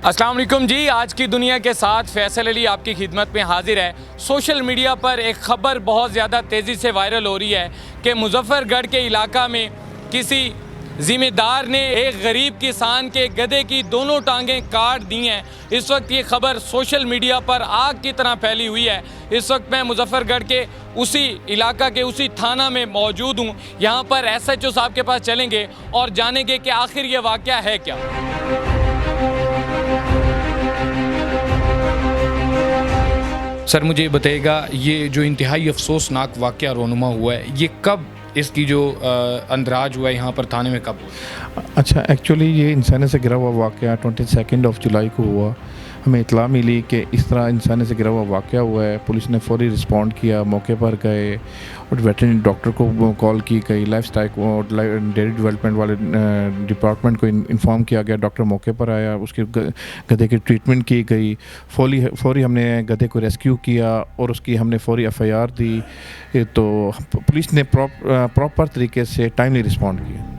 السلام علیکم جی، آج کی دنیا کے ساتھ فیصل علی آپ کی خدمت میں حاضر ہے۔ سوشل میڈیا پر ایک خبر بہت زیادہ تیزی سے وائرل ہو رہی ہے کہ مظفر گڑھ کے علاقہ میں کسی ذمہ دار نے ایک غریب کسان کے گدھے کی دونوں ٹانگیں کاٹ دی ہیں۔ اس وقت یہ خبر سوشل میڈیا پر آگ کی طرح پھیلی ہوئی ہے۔ اس وقت میں مظفر گڑھ کے اسی علاقہ کے اسی تھانہ میں موجود ہوں۔ یہاں پر ایس ایچ او صاحب کے پاس چلیں گے اور جانیں گے کہ آخر یہ واقعہ ہے کیا۔ سر مجھے بتائے گا، یہ جو انتہائی افسوسناک واقعہ رونما ہوا ہے، یہ کب اس کی جو اندراج ہوا ہے یہاں پر تھانے میں کب ہوا؟ اچھا، ایکچولی یہ انسانے سے گرا ہوا واقعہ 22 جولائی کو ہوا۔ ہمیں اطلاع ملی کہ اس طرح انسانے سے گرا ہوا واقعہ ہوا ہے۔ پولیس نے فوری رسپونڈ کیا، موقع پر گئے اور ویٹرنری ڈاکٹر کو کال کی گئی، لائف اسٹائل اور ڈیری ڈیولپمنٹ والے ڈپارٹمنٹ کو انفارم کیا گیا۔ ڈاکٹر موقع پر آیا، اس کے گدھے کی ٹریٹمنٹ کی گئی۔ فوری ہم نے گدھے کو ریسکیو کیا اور اس کی ہم نے فوری FIR دی، تو پولیس نے پراپر طریقے سے ٹائملی رسپونڈ کیا۔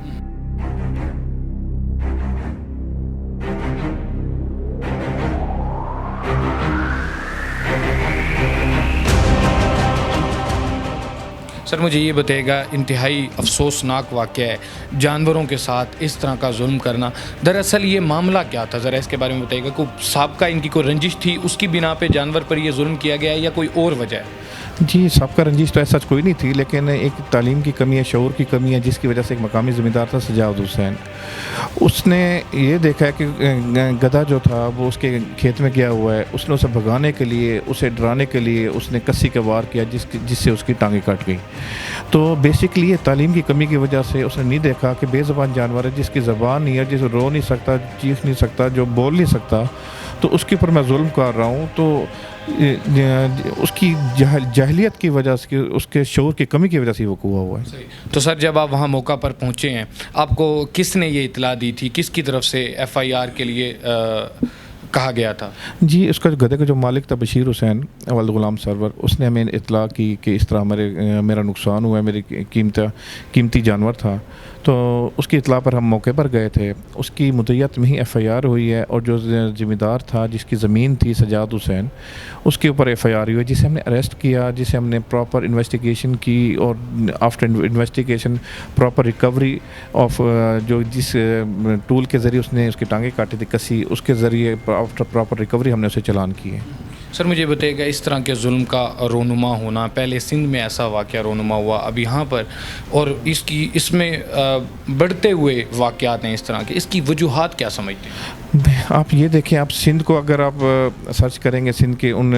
سر مجھے یہ بتائے گا، انتہائی افسوسناک واقعہ ہے جانوروں کے ساتھ اس طرح کا ظلم کرنا۔ دراصل یہ معاملہ کیا تھا، ذرا اس کے بارے میں بتائیے گا۔ کوئی سابقہ ان کی کوئی رنجش تھی، اس کی بنا پہ جانور پر یہ ظلم کیا گیا ہے یا کوئی اور وجہ ہے؟ جی، سابقہ رنجش تو ایسا کوئی نہیں تھی، لیکن ایک تعلیم کی کمی ہے، شعور کی کمی ہے، جس کی وجہ سے ایک مقامی ذمہ دار تھا سجاد حسین۔ اس نے یہ دیکھا ہے کہ گدھا جو تھا وہ اس کے کھیت میں گیا ہوا ہے، اس نے اسے بھگانے کے لیے، اسے ڈرانے کے لیے اس نے کسی کا وار کیا جس سے اس کی ٹانگیں کٹ گئی۔ تو بیسکلی یہ تعلیم کی کمی کی وجہ سے اس نے نہیں دیکھا کہ بے زبان جانور ہے، جس کی زبان نہیں ہے، جس رو نہیں سکتا، چیخ نہیں سکتا، جو بول نہیں سکتا، تو اس کے اوپر میں ظلم کر رہا ہوں۔ تو اس کی جاہلیت کی وجہ سے، اس کے شعور کی کمی کی وجہ سے وقوع ہوا ہے۔ تو سر جب آپ وہاں موقع پر پہنچے ہیں، آپ کو کس نے یہ اطلاع دی تھی، کس کی طرف سے FIR کے لیے کہا گیا تھا؟ جی، اس کا گدھے کا جو مالک تھا بشیر حسین ولد غلام سرور، اس نے ہمیں اطلاع کی کہ اس طرح میرا نقصان ہوا ہے، میری قیمتی جانور تھا۔ تو اس کی اطلاع پر ہم موقع پر گئے تھے۔ اس کی مدعیت میں ہی FIR ہوئی ہے، اور جو ذمہ دار تھا، جس کی زمین تھی سجاد حسین، اس کے اوپر FIR ہوئی ہے، جسے ہم نے اریسٹ کیا، جسے ہم نے پراپر انویسٹیگیشن کی، اور after investigation proper recovery of جس ٹول کے ذریعے اس نے اس کی ٹانگیں کاٹی تھی، کسی، اس کے ذریعے آفٹر پراپر ریکوری ہم نے اسے چلان کیے۔ سر مجھے بتائے گا، اس طرح کے ظلم کا رونما ہونا، پہلے سندھ میں ایسا واقعہ رونما ہوا، اب یہاں پر، اور اس میں بڑھتے ہوئے واقعات ہیں اس طرح کے، اس کی وجوہات کیا سمجھتے ہیں؟ آپ یہ دیکھیں، آپ سندھ کو اگر آپ سرچ کریں گے، سندھ کے ان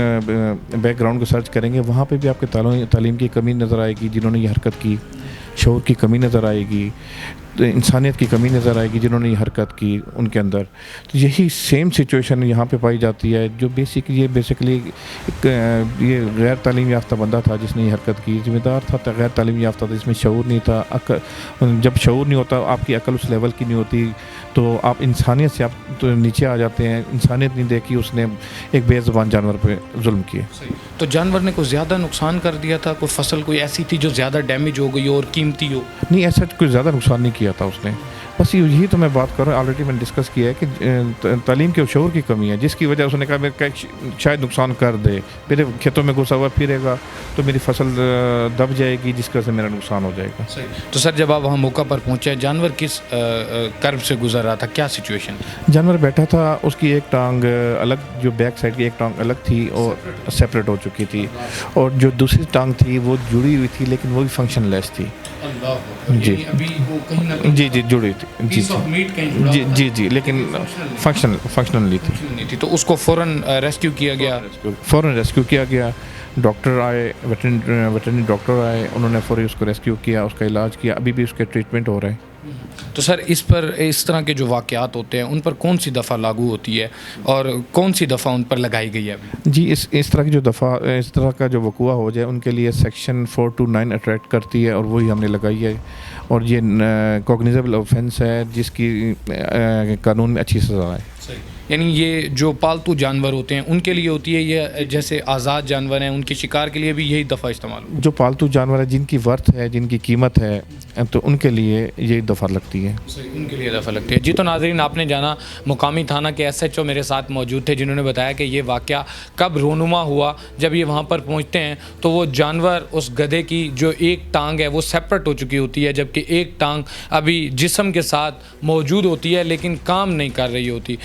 بیک گراؤنڈ کو سرچ کریں گے، وہاں پہ بھی آپ کے تعلیم کی کمی نظر آئے گی جنہوں نے یہ حرکت کی، شعور کی کمی نظر آئے گی، انسانیت کی کمی نظر آئے گی جنہوں نے یہ حرکت کی ان کے اندر۔ تو یہی سیم سچویشن یہاں پہ پائی جاتی ہے، جو بیسکلی یہ غیر تعلیم یافتہ بندہ تھا جس نے یہ حرکت کی، ذمہ دار تھا غیر تعلیم یافتہ تھا، جس میں شعور نہیں تھا۔ جب شعور نہیں ہوتا، آپ کی عقل اس لیول کی نہیں ہوتی، تو آپ انسانیت سے آپ نیچے آ جاتے ہیں۔ انسانیت نہیں دیکھی، اس نے ایک بے زبان جانور پہ ظلم کیے۔ تو جانور نے کوئی زیادہ نقصان کر دیا تھا؟ کوئی فصل کوئی ایسی تھی جو زیادہ ڈیمیج ہو گئی اور قیمتی ہو؟ نہیں، ایسا کوئی زیادہ نقصان نہیں کیا تھا اس نے، بس یہی تو میں بات کر رہا ہوں، آلریڈی میں نے ڈسکس کیا ہے کہ تعلیم کے شعور کی کمی ہے، جس کی وجہ اس نے کہا میرا شاید نقصان کر دے، میرے کھیتوں میں گھسا ہوا پھرے گا تو میری فصل دب جائے گی، جس کی وجہ سے میرا نقصان ہو جائے گا۔ تو سر جب آپ وہاں موقع پر پہنچے، جانور کس کرب سے گزر رہا تھا، کیا سچویشن؟ جانور بیٹھا تھا، اس کی ایک ٹانگ الگ، جو بیک سائڈ کی ایک ٹانگ الگ تھی اور سیپریٹ ہو چکی تھی، اور جو دوسری ٹانگ تھی وہ جڑی ہوئی تھی، لیکن وہ بھی فنکشن لیس تھی۔ جی جی جڑی تھی، جی لیکن فنکشنلی تھی۔ تو اس کو فوراً ریسکیو کیا گیا، ڈاکٹر آئے، ویٹرنری ڈاکٹر آئے، انہوں نے فوری اس کو ریسکیو کیا، اس کا علاج کیا، ابھی بھی اس کے ٹریٹمنٹ ہو رہے ہیں۔ تو سر اس طرح کے جو واقعات ہوتے ہیں ان پر کون سی دفعہ لاگو ہوتی ہے اور کون سی دفعہ ان پر لگائی گئی ہے ابھی؟ جی، اس طرح کی اس طرح کا جو وقوع ہو جائے ان کے لیے سیکشن 429 اٹریکٹ کرتی ہے، اور وہی ہم نے لگائی ہے، اور یہ کوگنیزیبل آفینس ہے جس کی قانون میں اچھی سزا ہے۔ یعنی یہ جو پالتو جانور ہوتے ہیں ان کے لیے ہوتی ہے، یہ جیسے آزاد جانور ہیں ان کے شکار کے لیے بھی یہی دفعہ استعمال ہوتی جو پالتو جانور ہیں جن کی ورتھ ہے، جن کی قیمت ہے، تو ان کے لیے یہ دفعہ لگتی ہے. ان کے لیے دفعہ لگتی ہے. جی تو ناظرین، آپ نے جانا مقامی تھانہ کے ایس ایچ او میرے ساتھ موجود تھے جنہوں نے بتایا کہ یہ واقعہ کب رونما ہوا. جب یہ وہاں پر پہنچتے ہیں تو وہ جانور اس گدھے کی جو ایک ٹانگ ہے وہ سیپریٹ ہو چکی ہوتی ہے، جبکہ ایک ٹانگ ابھی جسم کے ساتھ موجود ہوتی ہے لیکن کام نہیں کر رہی ہوتی.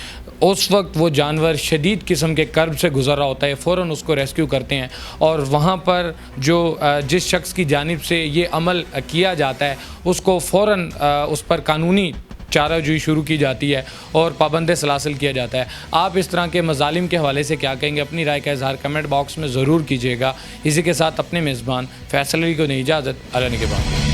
اس وقت وہ جانور شدید قسم کے کرب سے گزر رہا ہوتا ہے، فوراً اس کو ریسکیو کرتے ہیں اور وہاں پر جو جس شخص کی جانب سے یہ عمل کیا جاتا ہے اس کو فوراً اس پر قانونی چارہ جوئی شروع کی جاتی ہے اور پابند سلاسل کیا جاتا ہے. آپ اس طرح کے مظالم کے حوالے سے کیا کہیں گے؟ اپنی رائے کا اظہار کمنٹ باکس میں ضرور کیجیے گا. اسی کے ساتھ اپنے میزبان فیصل علی کو نہیں اجازت. اللہ نگہبان.